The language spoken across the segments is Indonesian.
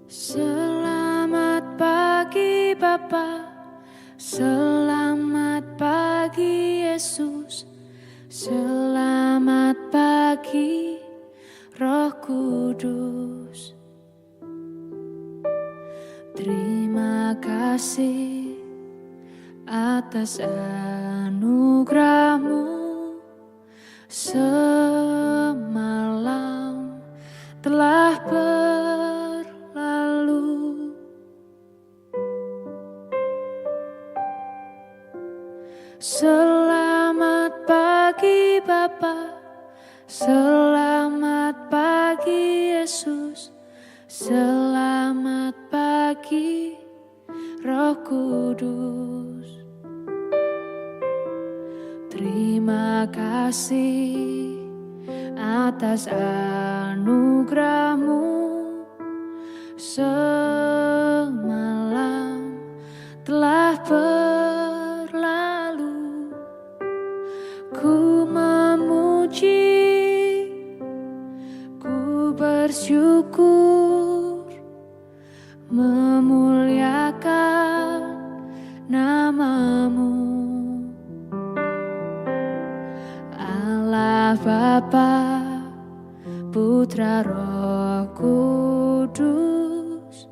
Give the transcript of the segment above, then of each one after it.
Selamat pagi Bapa, selamat pagi Yesus, selamat pagi Roh Kudus. Terima kasih atas anugerah-Mu semalam telah berlalu. Selamat pagi Bapa, selamat pagi Yesus, selamat pagi Roh Kudus. Terima kasih atas anugerah-Mu semalam telah berlalu. Ku memuji, ku bersyukur, memuliakan nama-Mu. Allah Bapa, Putra Roh Kudus,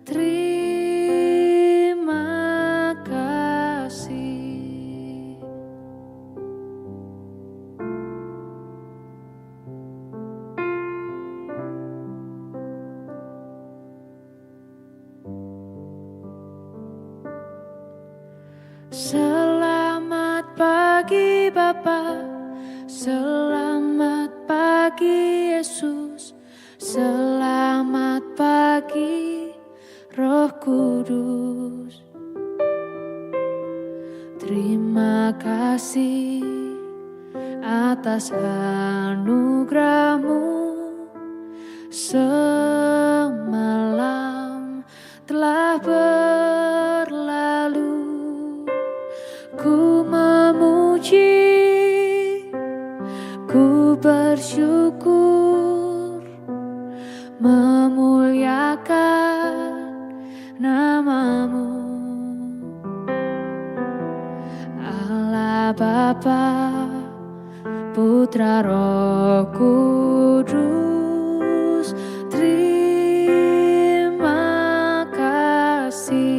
terima kasih. Selamat pagi Bapa, selamat pagi Yesus, selamat pagi Roh Kudus. Terima kasih atas anugerah-Mu semalam telah berlalu. Ku memuji, ku bersyukur, memuliakan nama-Mu. Allah Bapa, Putra Roh Kudus, terima kasih.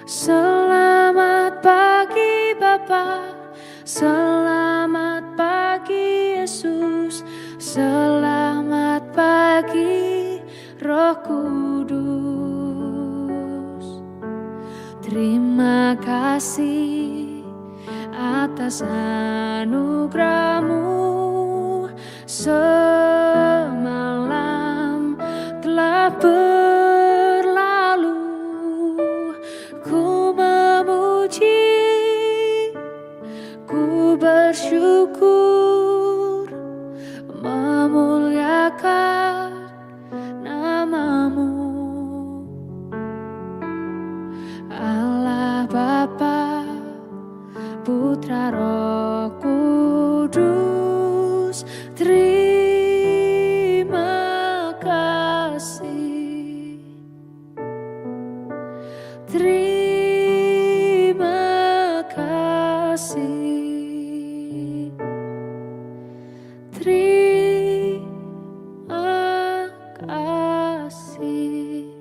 Selamat pagi Bapa, selamat pagi Yesus, selamat pagi Roh Kudus. Terima kasih atas anugerah-Mu semalam telah berlalu. Ku memuji, ku bersyukur, memuliakan nama-Mu. Allah Bapa, Putra Roh Kudus, terima kasih. Terima kasih. Terima kasih.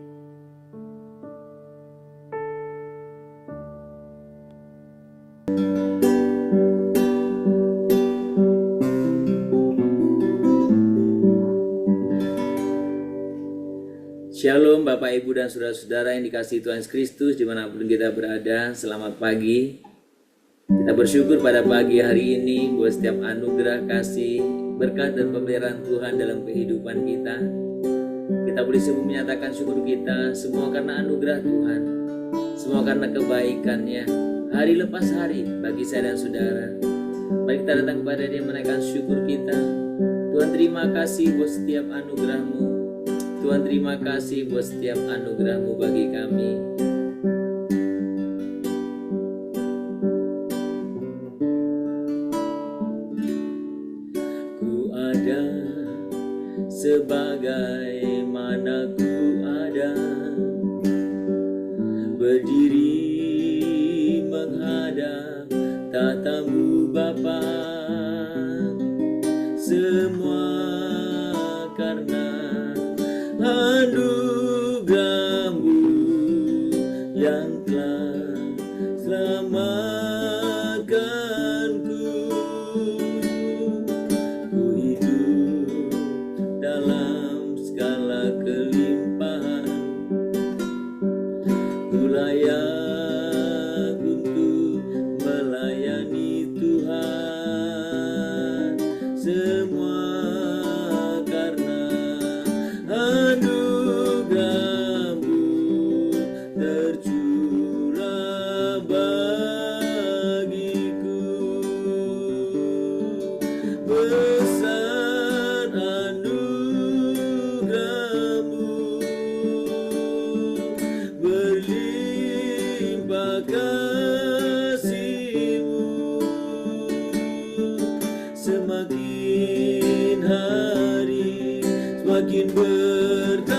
Shalom Bapak Ibu dan Saudara-saudara yang dikasihi Tuhan Yesus Kristus dimanapun kita berada. Selamat pagi. Kita bersyukur pada pagi hari ini buat setiap anugerah, kasih, berkat dan pemeliharaan Tuhan dalam kehidupan kita. Kita boleh semua menyatakan syukur kita, semua karena anugerah Tuhan, semua karena kebaikannya, hari lepas hari bagi saya dan saudara. Mari kita datang kepada Dia menaikkan syukur kita. Tuhan terima kasih buat setiap anugerah-Mu. Tuhan terima kasih buat setiap anugerah-Mu bagi kami. tatamu Bapa, semua karena anugerah-Mu yang telah selamatkanku. Ku hidup dalam segala kelimpahan, ku layak untuk melayani Tuhan. Semua karena anugerah-Mu tercurah bagiku. Besar anugerah-Mu, berlimpah kasih-Mu, semakin hari semakin bertambah.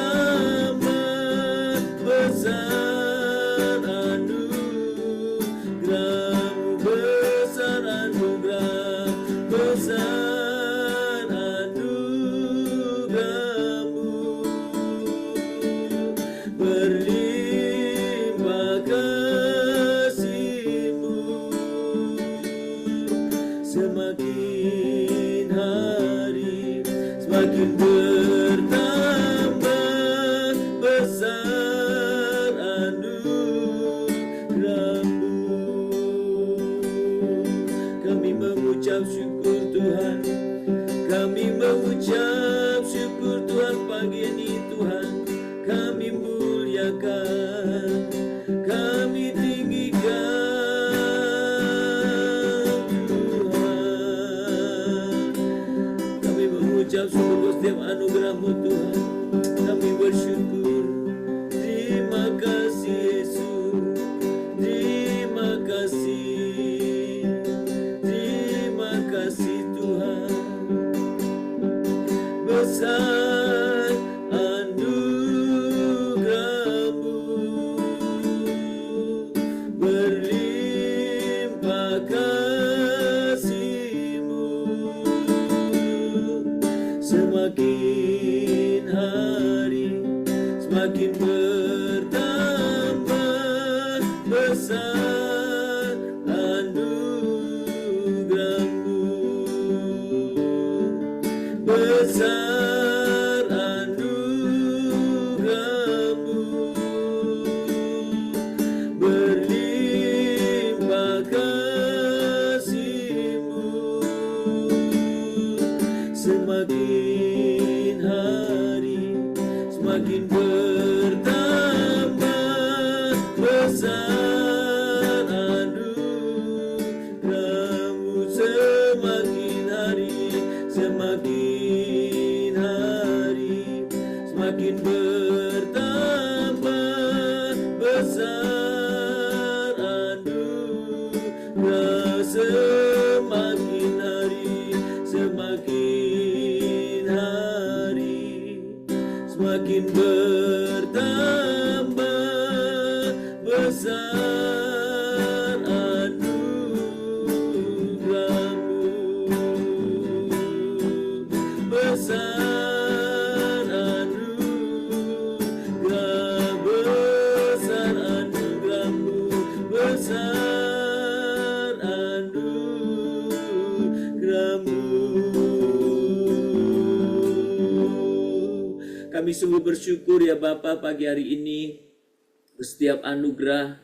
Besar anugerah-Mu, besar anugerah, besar anugerah-Mu, berlimpah kasih-Mu, semakin hari semakin bertambah. Besar anugerah-Mu. Kami mengucap syukur Tuhan, kami mengucap syukur Tuhan pagi ini Tuhan. Kami muliakan, kami tinggikan Tuhan. Kami mengucap syukur setiap anugerah-Mu Tuhan. Kami bersyukur. Terima kasih Yesus, terima kasih, terima kasih Tuhan. Besar anugerah-Mu, berlimpah kasih-Mu, semakin hari semakin bertambah. Besar anugerah-Mu, besar anugerah-Mu, berlimpah kasih-Mu, semakin hari semakin bertambah. Besar anugerah-Mu, semakin hari semakin hari semakin bertambah. Besar anugerah, semakin hari semakin hari semakin bertambah. Besar anugerah-Mu, besar anugerah, besar anugerah-Mu, besar anugerah-Mu. Kami sungguh bersyukur ya Bapa pagi hari ini, setiap anugerah,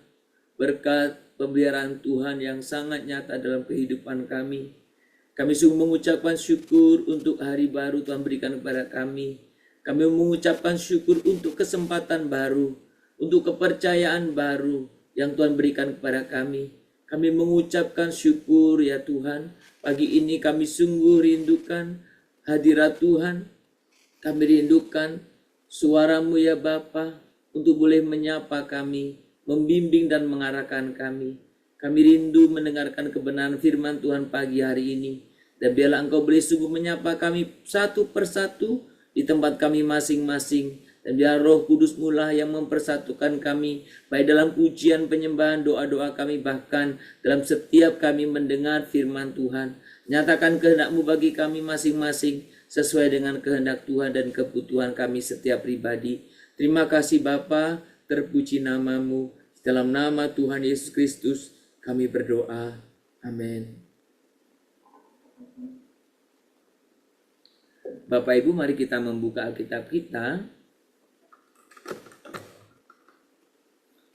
berkat, pemeliharaan Tuhan yang sangat nyata dalam kehidupan kami. Kami sungguh mengucapkan syukur untuk hari baru Tuhan berikan kepada kami. Kami mengucapkan syukur untuk kesempatan baru, untuk kepercayaan baru yang Tuhan berikan kepada kami. Kami mengucapkan syukur ya Tuhan. Pagi ini kami sungguh rindukan hadirat Tuhan. Kami rindukan suara-Mu ya Bapa, untuk boleh menyapa kami, membimbing dan mengarahkan kami. Kami rindu mendengarkan kebenaran firman Tuhan pagi hari ini. Dan biarlah Engkau boleh sungguh menyapa kami satu persatu di tempat kami masing-masing. Dan biar Roh Kudus mula yang mempersatukan kami, baik dalam pujian, penyembahan, doa-doa kami, bahkan dalam setiap kami mendengar firman Tuhan. Nyatakan kehendak-Mu bagi kami masing-masing, sesuai dengan kehendak Tuhan dan kebutuhan kami setiap pribadi. Terima kasih Bapa, terpuji nama-Mu. Dalam nama Tuhan Yesus Kristus kami berdoa. Amin. Bapak Ibu, mari kita membuka Alkitab kita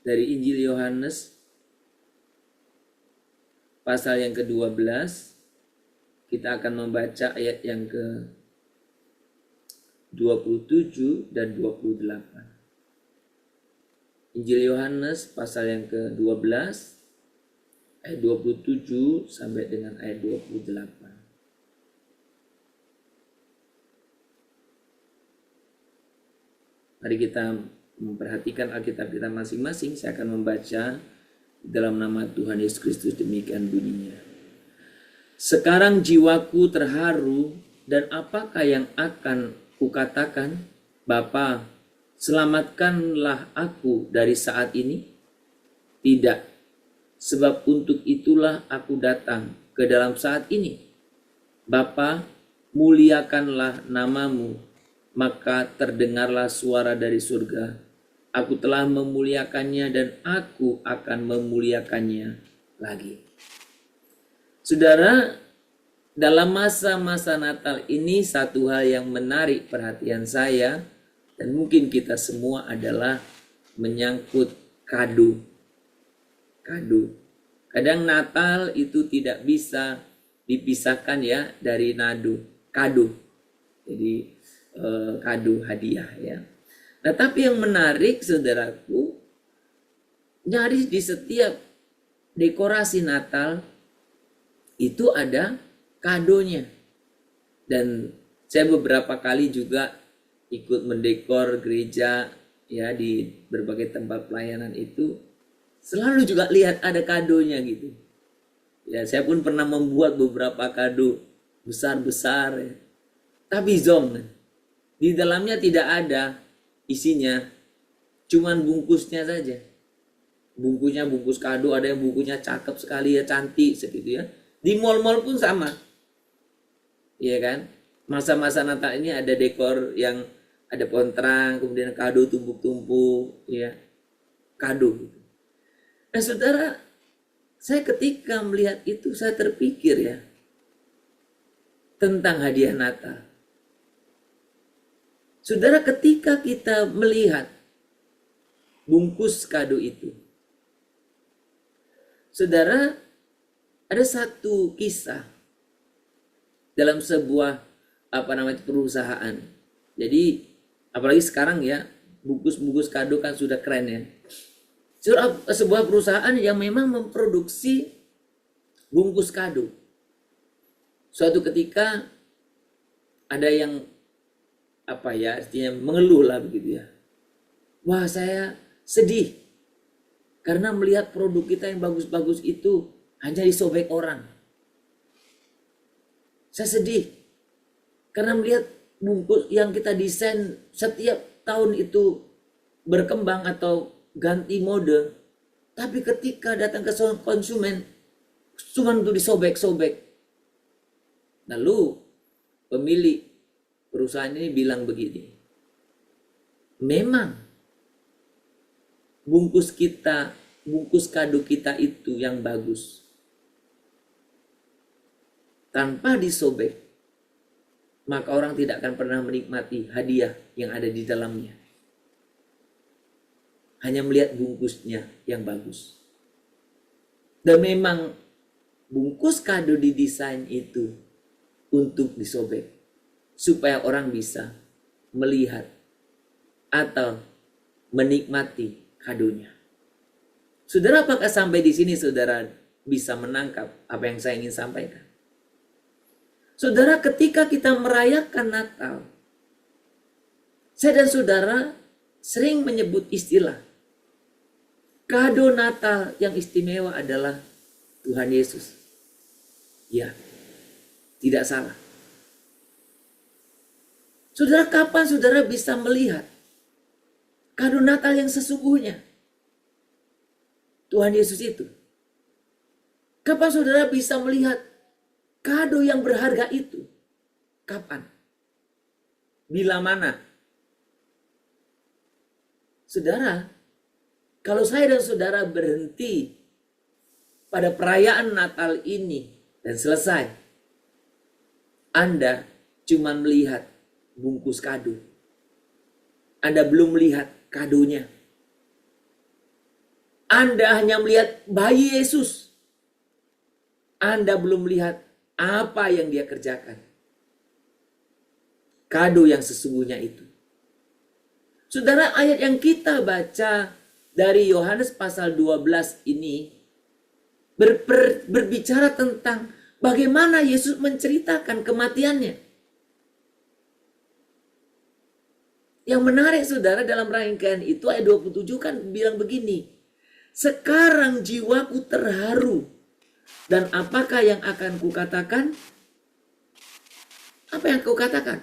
dari Injil Yohanes pasal yang ke-12. Kita akan membaca ayat yang ke-27 dan 28. Injil Yohanes pasal yang ke-12 ayat 27 sampai dengan ayat 28. Mari kita memperhatikan Alkitab kita masing-masing. Saya akan membaca dalam nama Tuhan Yesus Kristus, demikian bunyinya. Sekarang jiwaku terharu, dan apakah yang akan kukatakan? Bapa, selamatkanlah aku dari saat ini? Tidak, sebab untuk itulah aku datang ke dalam saat ini. Bapa, muliakanlah nama-Mu. Maka terdengarlah suara dari surga. Aku telah memuliakannya dan aku akan memuliakannya lagi. Saudara, dalam masa-masa Natal ini satu hal yang menarik perhatian saya dan mungkin kita semua adalah menyangkut kado. Kado. Kadang Natal itu tidak bisa dipisahkan ya dari kado. Jadi kado hadiah ya. Nah, tapi yang menarik saudaraku, nyaris di setiap dekorasi Natal itu ada kadonya. Dan saya beberapa kali juga ikut mendekor gereja ya, di berbagai tempat pelayanan itu selalu juga lihat ada kadonya gitu. Ya, saya pun pernah membuat beberapa kado besar-besar ya. Tapi zong, di dalamnya tidak ada isinya, cuman bungkusnya saja. Bungkusnya bungkus kado, ada yang bungkusnya cakep sekali ya, cantik seperti ya. Di mall-mall pun sama. Iya kan? Masa-masa Natal ini ada dekor yang ada pohon terang, kemudian kado tumpuk-tumpuk, ya. Kado gitu. Nah, saudara, saya ketika melihat itu saya terpikir ya tentang hadiah Natal. Saudara, ketika kita melihat bungkus kado itu, saudara, ada satu kisah dalam sebuah perusahaan. Jadi apalagi sekarang ya, bungkus-bungkus kado kan sudah keren ya. Sebuah perusahaan yang memang memproduksi bungkus kado. Suatu ketika ada yang artinya mengeluh lah begitu ya. Wah, saya sedih karena melihat produk kita yang bagus-bagus itu hanya disobek orang. Saya sedih karena melihat bungkus yang kita desain setiap tahun itu berkembang atau ganti mode, tapi ketika datang ke konsumen cuma untuk disobek-sobek. Lalu pemilik perusahaan ini bilang begini, memang bungkus kado kita itu yang bagus. Tanpa disobek, maka orang tidak akan pernah menikmati hadiah yang ada di dalamnya. Hanya melihat bungkusnya yang bagus. Dan memang bungkus kado didesain itu untuk disobek, supaya orang bisa melihat atau menikmati kadonya. Saudara, apakah sampai di sini saudara bisa menangkap apa yang saya ingin sampaikan? Saudara, ketika kita merayakan Natal, saya dan saudara sering menyebut istilah kado Natal yang istimewa adalah Tuhan Yesus. Ya, tidak salah. Saudara, kapan saudara bisa melihat kado Natal yang sesungguhnya. Tuhan Yesus itu. Kapan saudara bisa melihat kado yang berharga itu? Kapan? Bila mana? Saudara, kalau saya dan saudara berhenti pada perayaan Natal ini dan selesai, Anda cuma melihat bungkus kado. Anda belum melihat kadonya. Anda hanya melihat bayi Yesus. Anda belum melihat apa yang dia kerjakan. Kado yang sesungguhnya itu. Saudara, ayat yang kita baca dari Yohanes pasal 12 ini berbicara tentang bagaimana Yesus menceritakan kematiannya. Yang menarik saudara, dalam rangkaian itu ayat 27 kan bilang begini. Sekarang jiwaku terharu, dan apakah yang akan kukatakan? Apa yang kukatakan?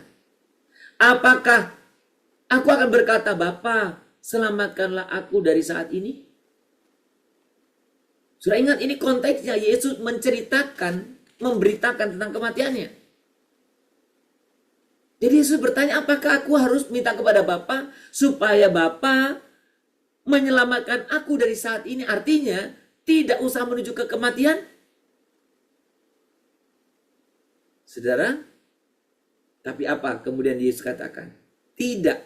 Apakah aku akan berkata, Bapa, selamatkanlah aku dari saat ini? Sudah ingat, ini konteksnya Yesus menceritakan, memberitakan tentang kematiannya. Jadi Yesus bertanya, apakah aku harus minta kepada Bapa supaya Bapa menyelamatkan aku dari saat ini? Artinya tidak usah menuju ke kematian. Saudara, tapi apa kemudian Yesus katakan? Tidak.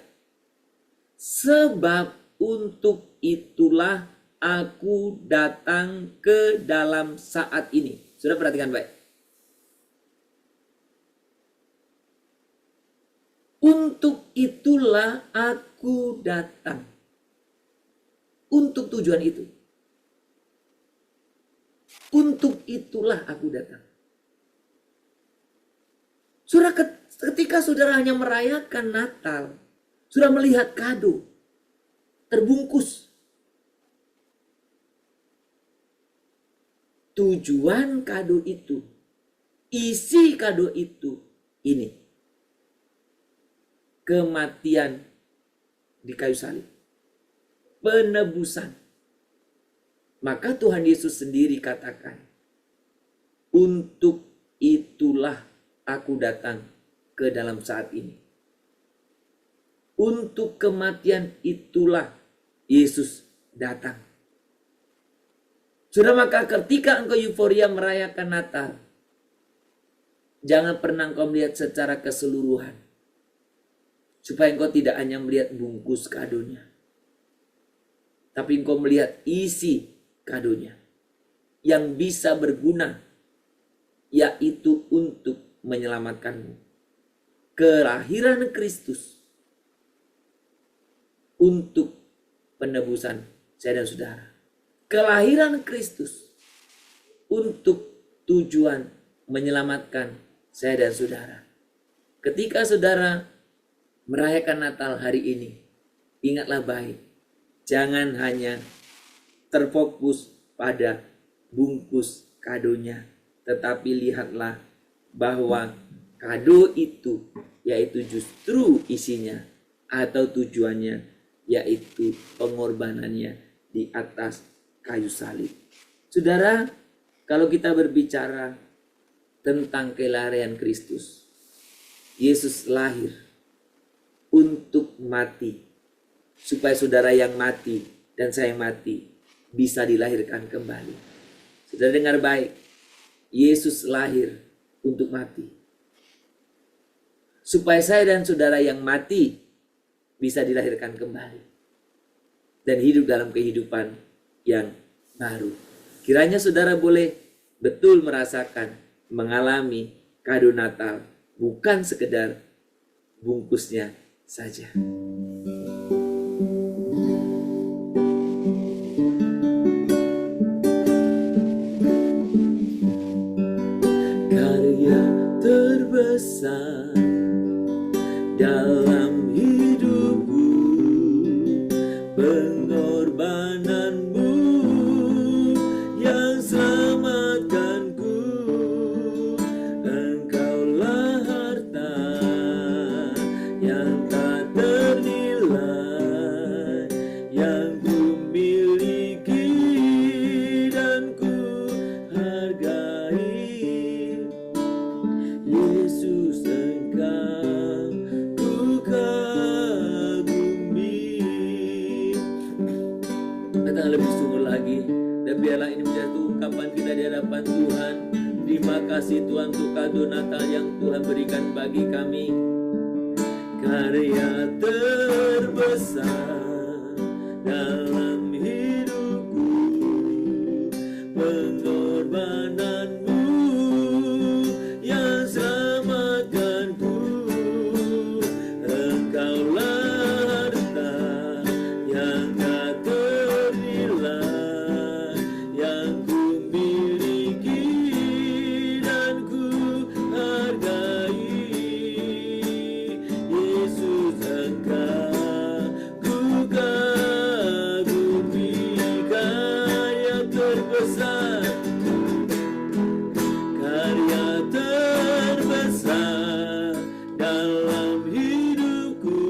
Sebab untuk itulah aku datang ke dalam saat ini. Sudah perhatikan baik. Untuk itulah aku datang. Untuk tujuan itu. Untuk itulah aku datang. Saudara, ketika saudara hanya merayakan Natal, sudah melihat kado terbungkus. Tujuan kado itu, isi kado itu ini. Kematian di kayu salib. Penebusan. Maka Tuhan Yesus sendiri katakan, untuk itulah aku datang ke dalam saat ini. Untuk kematian itulah Yesus datang. Sudah, maka ketika engkau euforia merayakan Natal, jangan pernah engkau melihat secara keseluruhan. Supaya engkau tidak hanya melihat bungkus kadonya, tapi engkau melihat isi kadonya yang bisa berguna, yaitu untuk menyelamatkanmu. Kelahiran Kristus untuk penebusan saya dan saudara. Kelahiran Kristus untuk tujuan menyelamatkan saya dan saudara. Ketika saudara merayakan Natal hari ini, ingatlah baik, jangan hanya terfokus pada bungkus kadonya, tetapi lihatlah bahwa kado itu yaitu justru isinya atau tujuannya yaitu pengorbanannya di atas kayu salib. Saudara, kalau kita berbicara tentang kelahiran Kristus, Yesus lahir untuk mati, supaya saudara yang mati dan saya yang mati bisa dilahirkan kembali. Saudara dengar baik, Yesus lahir untuk mati, supaya saya dan saudara yang mati bisa dilahirkan kembali dan hidup dalam kehidupan yang baru. Kiranya saudara boleh betul merasakan, mengalami kado Natal, bukan sekedar bungkusnya saja. Karya terbesar dalam hidupku, pengorbananmu yang selamatkanku. Engkaulah harta yang tak Terima kasih Tuhan untuk kado Natal yang Tuhan berikan bagi kami. Karya terbesar dalam hidupku, pengorbananmu yang selamatkanku. Engkaulah harta yang tak ternilai yang ku miliki dan ku hargai. Yesus, Engkau ku kagumi, karya terbesar, karya terbesar dalam hidupku,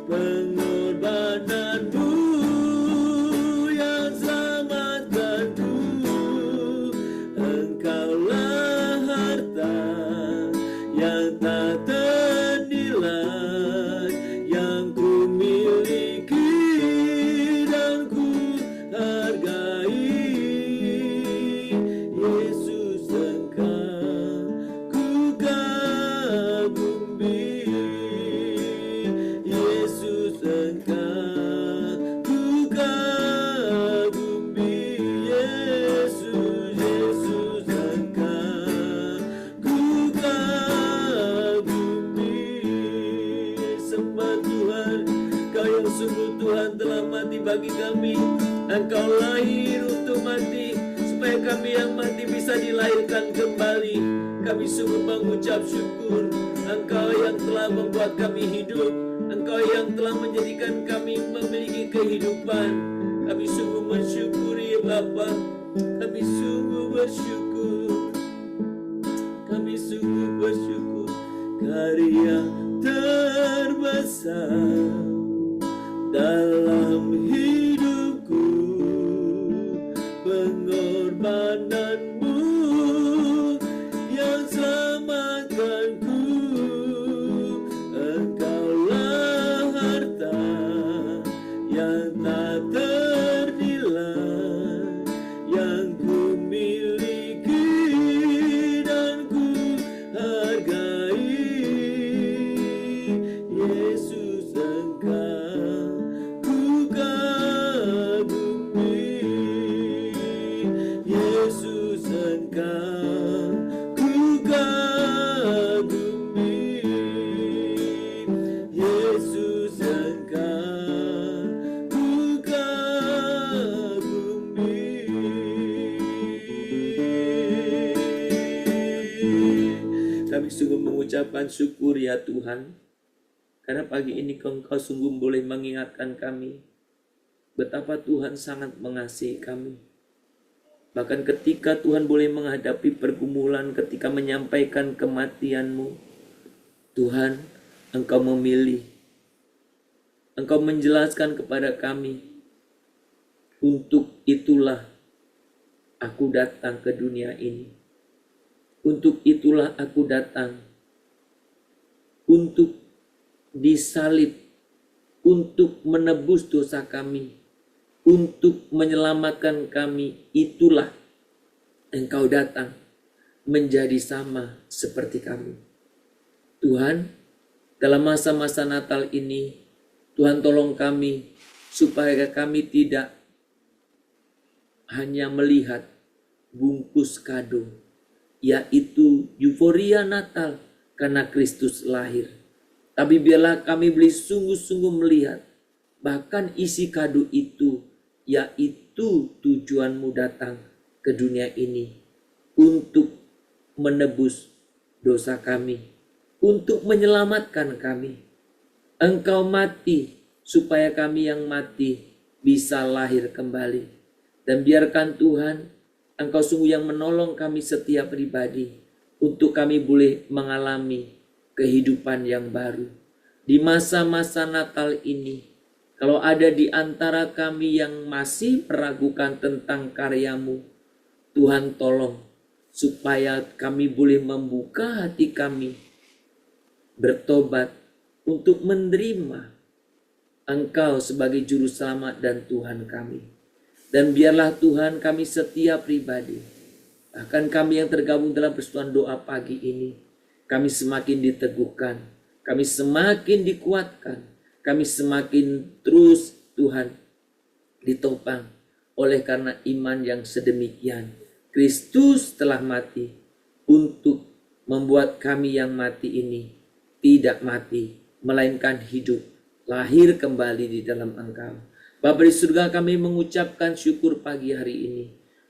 pengorbananmu yang selamatkanku. Engkaulah harta yang tak ternilai yang ku miliki dan ku hargai. Yesus, Engkau ku kagumi. Yesus, Engkau ku kagumi. Yesus, Yesus, Engkau ku kagumi. Sembah Tuhan, Kau yang sungguh Tuhan telah mati bagi kami. Engkau lahir untuk mati supaya kami yang mati bisa dilahirkan kembali. Kami sungguh mengucap syukur. Engkau yang telah membuat kami hidup, Engkau yang telah menjadikan kami memiliki kehidupan. Kami sungguh mensyukuri Bapa. Kami sungguh bersyukur. Kami sungguh bersyukur. Karya terbesar dalam hidupku, pengorbananmu yang selamatkanku. Engkaulah harta yang tak ternilai yang ku miliki dan ku hargai. Yesus, Engkau ku kagumi. Yesus, Engkau ku kagumi. Yesus, Engkau ku kagumi. Kami sungguh mengucapkan syukur ya Tuhan, karena pagi ini Engkau sungguh boleh mengingatkan kami betapa Tuhan sangat mengasihi kami. Bahkan ketika Tuhan boleh menghadapi pergumulan, ketika menyampaikan kematian-Mu, Tuhan, Engkau memilih, Engkau menjelaskan kepada kami, untuk itulah aku datang ke dunia ini. Untuk itulah aku datang, untuk disalib, untuk menebus dosa kami, untuk menyelamatkan kami. Itulah Engkau datang menjadi sama seperti kami. Tuhan, dalam masa-masa Natal ini, Tuhan tolong kami supaya kami tidak hanya melihat bungkus kado, yaitu euforia Natal karena Kristus lahir. Tapi biarlah kami boleh sungguh-sungguh melihat bahkan isi kado itu, yaitu tujuan-Mu datang ke dunia ini untuk menebus dosa kami, untuk menyelamatkan kami. Engkau mati supaya kami yang mati bisa lahir kembali. Dan biarkan Tuhan, Engkau sungguh yang menolong kami setiap pribadi untuk kami boleh mengalami kehidupan yang baru. Di masa-masa Natal ini, kalau ada di antara kami yang masih meragukan tentang karya-Mu, Tuhan tolong supaya kami boleh membuka hati kami, bertobat untuk menerima Engkau sebagai Juru Selamat dan Tuhan kami. Dan biarlah Tuhan kami setiap pribadi Bahkan kami yang tergabung dalam persekutuan doa pagi ini, kami semakin diteguhkan, kami semakin dikuatkan, kami semakin terus Tuhan ditopang oleh karena iman yang sedemikian. Kristus telah mati untuk membuat kami yang mati ini tidak mati, melainkan hidup, lahir kembali di dalam Engkau. Bapa di surga, kami mengucapkan syukur pagi hari ini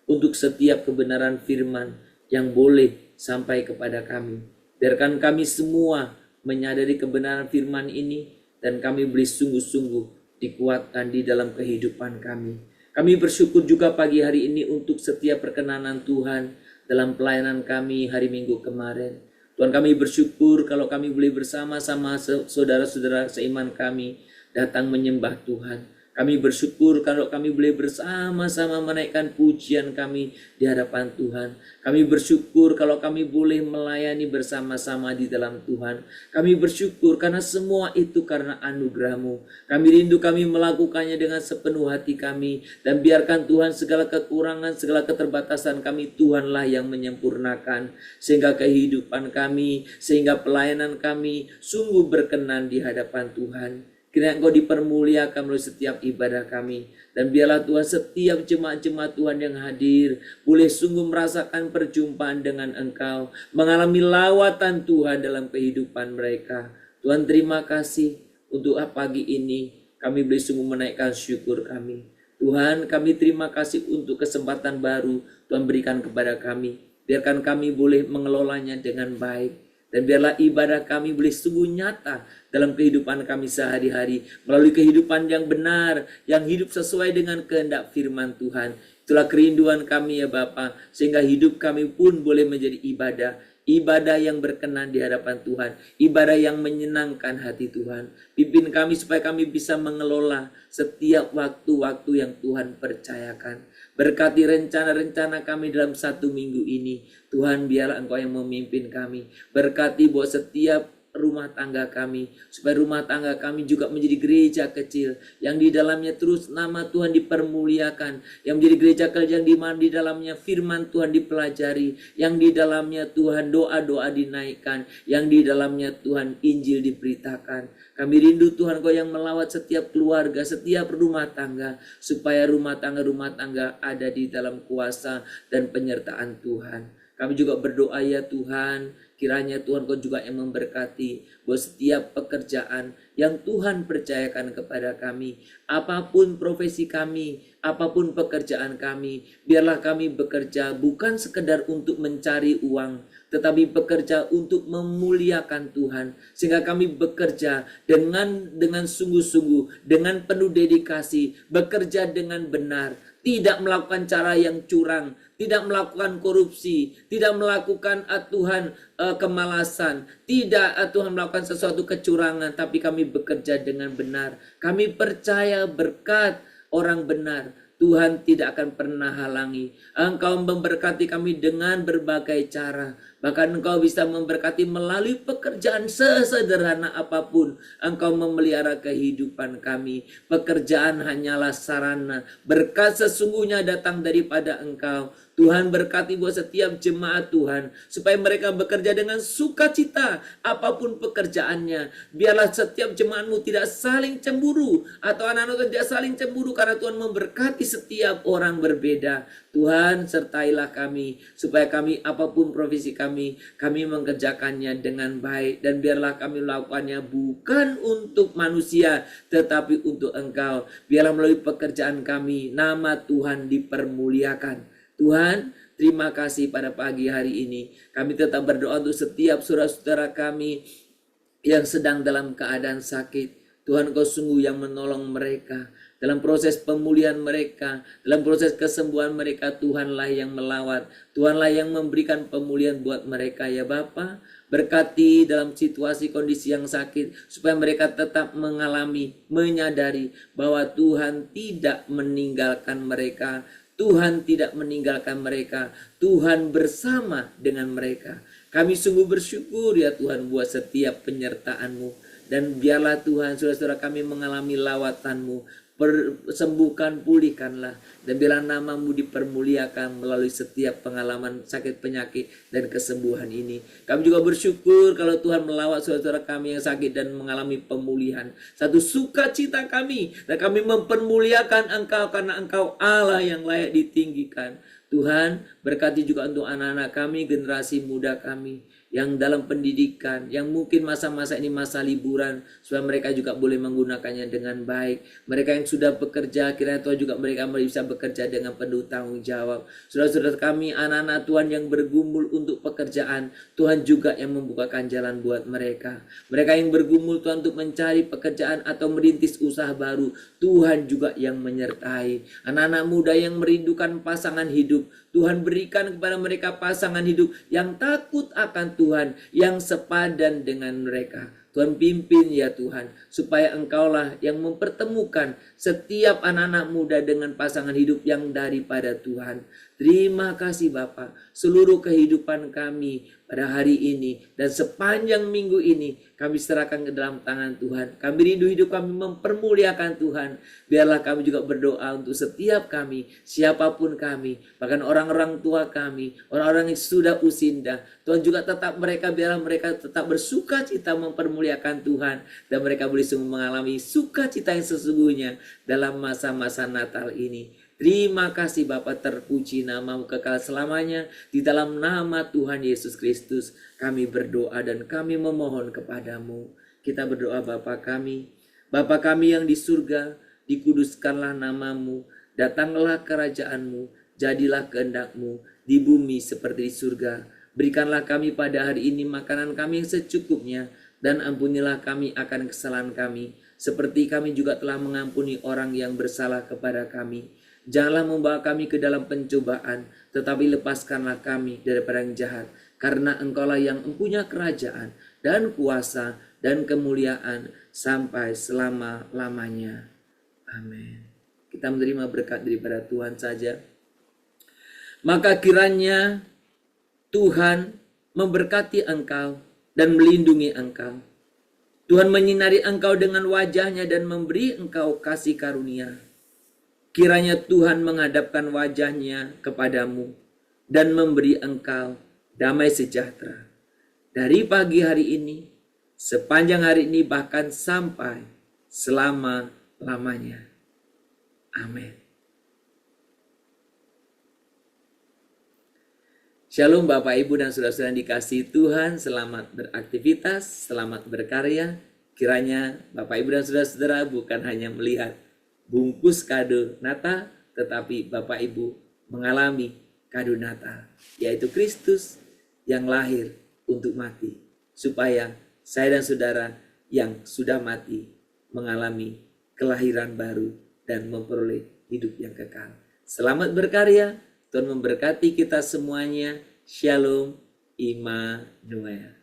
untuk setiap kebenaran firman yang boleh sampai kepada kami. Biarkan kami semua menyadari kebenaran firman ini dan kami boleh sungguh-sungguh dikuatkan di dalam kehidupan kami. Kami bersyukur juga pagi hari ini untuk setiap perkenanan Tuhan dalam pelayanan kami hari Minggu kemarin. Tuhan, kami bersyukur kalau kami boleh bersama-sama saudara-saudara seiman kami datang menyembah Tuhan. Kami bersyukur kalau kami boleh bersama-sama menaikkan pujian kami di hadapan Tuhan. Kami bersyukur kalau kami boleh melayani bersama-sama di dalam Tuhan. Kami bersyukur karena semua itu karena anugerah-Mu. Kami rindu kami melakukannya dengan sepenuh hati kami. Dan biarkan Tuhan segala kekurangan, segala keterbatasan kami, Tuhanlah yang menyempurnakan. Sehingga kehidupan kami, sehingga pelayanan kami sungguh berkenan di hadapan Tuhan. Kiranya Engkau dipermuliakan melalui setiap ibadah kami. Dan biarlah Tuhan setiap jemaat-jemaat Tuhan yang hadir boleh sungguh merasakan perjumpaan dengan Engkau. Mengalami lawatan Tuhan dalam kehidupan mereka. Tuhan, terima kasih untuk pagi ini. Kami boleh sungguh menaikkan syukur kami. Tuhan, kami terima kasih untuk kesempatan baru Tuhan berikan kepada kami. Biarkan kami boleh mengelolanya dengan baik. Dan biarlah ibadah kami boleh sungguh nyata dalam kehidupan kami sehari-hari. Melalui kehidupan yang benar, yang hidup sesuai dengan kehendak firman Tuhan. Itulah kerinduan kami ya Bapa, sehingga hidup kami pun boleh menjadi ibadah. Ibadah yang berkenan di hadapan Tuhan. Ibadah yang menyenangkan hati Tuhan. Pimpin kami supaya kami bisa mengelola setiap waktu-waktu yang Tuhan percayakan. Berkati rencana-rencana kami dalam satu minggu ini. Tuhan, biarlah Engkau yang memimpin kami. Berkati buat setiap rumah tangga kami, supaya rumah tangga kami juga menjadi gereja kecil yang di dalamnya terus nama Tuhan dipermuliakan, yang menjadi gereja kecil yang di dalamnya firman Tuhan dipelajari, yang di dalamnya Tuhan doa-doa dinaikkan, yang di dalamnya Tuhan Injil diberitakan. Kami rindu Tuhan Kau yang melawat setiap keluarga, setiap rumah tangga, supaya rumah tangga ada di dalam kuasa dan penyertaan Tuhan. Kami juga berdoa ya Tuhan, kiranya Tuhan Kau juga yang memberkati buat setiap pekerjaan yang Tuhan percayakan kepada kami. Apapun profesi kami, apapun pekerjaan kami, biarlah kami bekerja bukan sekedar untuk mencari uang, tetapi bekerja untuk memuliakan Tuhan. Sehingga kami bekerja dengan sungguh-sungguh, dengan penuh dedikasi, bekerja dengan benar, tidak melakukan cara yang curang, tidak melakukan korupsi, tidak melakukan Tuhan kemalasan, tidak Tuhan melakukan sesuatu kecurangan, tapi kami bekerja dengan benar. Kami percaya berkat orang benar Tuhan tidak akan pernah halangi. Engkau memberkati kami dengan berbagai cara. Bahkan Engkau bisa memberkati melalui pekerjaan sesederhana apapun. Engkau memelihara kehidupan kami. Pekerjaan hanyalah sarana. Berkat sesungguhnya datang daripada Engkau. Tuhan berkati buat setiap jemaat Tuhan, supaya mereka bekerja dengan sukacita apapun pekerjaannya. Biarlah setiap jemaat-Mu tidak saling cemburu, atau anak-anak tidak saling cemburu, karena Tuhan memberkati setiap orang berbeda. Tuhan sertailah kami, supaya kami apapun profesi kami mengerjakannya dengan baik. Dan biarlah kami melakukannya bukan untuk manusia, tetapi untuk Engkau. Biarlah melalui pekerjaan kami nama Tuhan dipermuliakan. Tuhan, terima kasih pada pagi hari ini. Kami tetap berdoa untuk setiap saudara-saudara kami yang sedang dalam keadaan sakit. Tuhan, Kau sungguh yang menolong mereka. Dalam proses pemulihan mereka, dalam proses kesembuhan mereka, Tuhanlah yang melawat. Tuhanlah yang memberikan pemulihan buat mereka ya Bapa. Berkati dalam situasi kondisi yang sakit, supaya mereka tetap menyadari bahwa Tuhan tidak meninggalkan mereka. Tuhan tidak meninggalkan mereka. Tuhan bersama dengan mereka. Kami sungguh bersyukur ya Tuhan buat setiap penyertaan-Mu. Dan biarlah Tuhan saudara-saudara kami mengalami lawatan-Mu. sembuhkan, pulihkanlah, dan biarlah namamu dipermuliakan melalui setiap pengalaman sakit penyakit dan kesembuhan ini. Kami juga bersyukur kalau Tuhan melawat saudara kami yang sakit dan mengalami pemulihan. Satu sukacita kami, dan kami mempermuliakan Engkau karena Engkau Allah yang layak ditinggikan. Tuhan, berkati juga untuk anak-anak kami, generasi muda kami yang dalam pendidikan, yang mungkin masa-masa ini masa liburan, supaya mereka juga boleh menggunakannya dengan baik. Mereka yang sudah bekerja, kiranya Tuhan juga mereka bisa bekerja dengan penuh tanggung jawab. Saudara-saudara kami, anak-anak Tuhan yang bergumul untuk pekerjaan, Tuhan juga yang membukakan jalan buat mereka. Mereka yang bergumul Tuhan untuk mencari pekerjaan atau merintis usaha baru, Tuhan juga yang menyertai. Anak-anak muda yang merindukan pasangan hidup, Tuhan berikan kepada mereka pasangan hidup yang takut akan Tuhan, yang sepadan dengan mereka. Tuhan pimpin ya Tuhan, supaya Engkaulah yang mempertemukan setiap anak-anak muda dengan pasangan hidup yang daripada Tuhan. Terima kasih Bapa, seluruh kehidupan kami pada hari ini dan sepanjang minggu ini kami serahkan ke dalam tangan Tuhan. Kami rindu hidup kami mempermuliakan Tuhan. Biarlah kami juga berdoa untuk setiap kami, siapapun kami, bahkan orang-orang tua kami, orang-orang yang sudah usinda. Tuhan juga tetap biarlah mereka tetap bersuka cita mempermuliakan Tuhan, dan mereka boleh sungguh mengalami sukacita yang sesungguhnya dalam masa-masa Natal ini. Terima kasih Bapa, terpuji namamu kekal selamanya. Di dalam nama Tuhan Yesus Kristus kami berdoa dan kami memohon kepadamu. Kita berdoa Bapa kami yang di surga, dikuduskanlah namamu, datanglah kerajaanmu, jadilah kehendakmu di bumi seperti di surga. Berikanlah kami pada hari ini makanan kami yang secukupnya, dan ampunilah kami akan kesalahan kami, seperti kami juga telah mengampuni orang yang bersalah kepada kami. Janganlah membawa kami ke dalam pencobaan, tetapi lepaskanlah kami daripada yang jahat. Karena Engkaulah yang mempunyai kerajaan dan kuasa dan kemuliaan sampai selama-lamanya. Amin. Kita menerima berkat daripada Tuhan saja. Maka kiranya Tuhan memberkati engkau dan melindungi engkau. Tuhan menyinari engkau dengan wajahnya dan memberi engkau kasih karunia. Kiranya Tuhan menghadapkan wajahnya kepadamu dan memberi engkau damai sejahtera. Dari pagi hari ini, sepanjang hari ini, bahkan sampai selama-lamanya. Amin. Shalom Bapak Ibu dan saudara-saudara yang dikasihi Tuhan. Selamat beraktivitas, selamat berkarya. Kiranya Bapak Ibu dan saudara-saudara bukan hanya melihat bungkus kado Natal, tetapi Bapak Ibu mengalami kado Natal, yaitu Kristus yang lahir untuk mati, supaya saya dan saudara yang sudah mati mengalami kelahiran baru dan memperoleh hidup yang kekal. Selamat berkarya, Tuhan memberkati kita semuanya. Shalom Immanuel.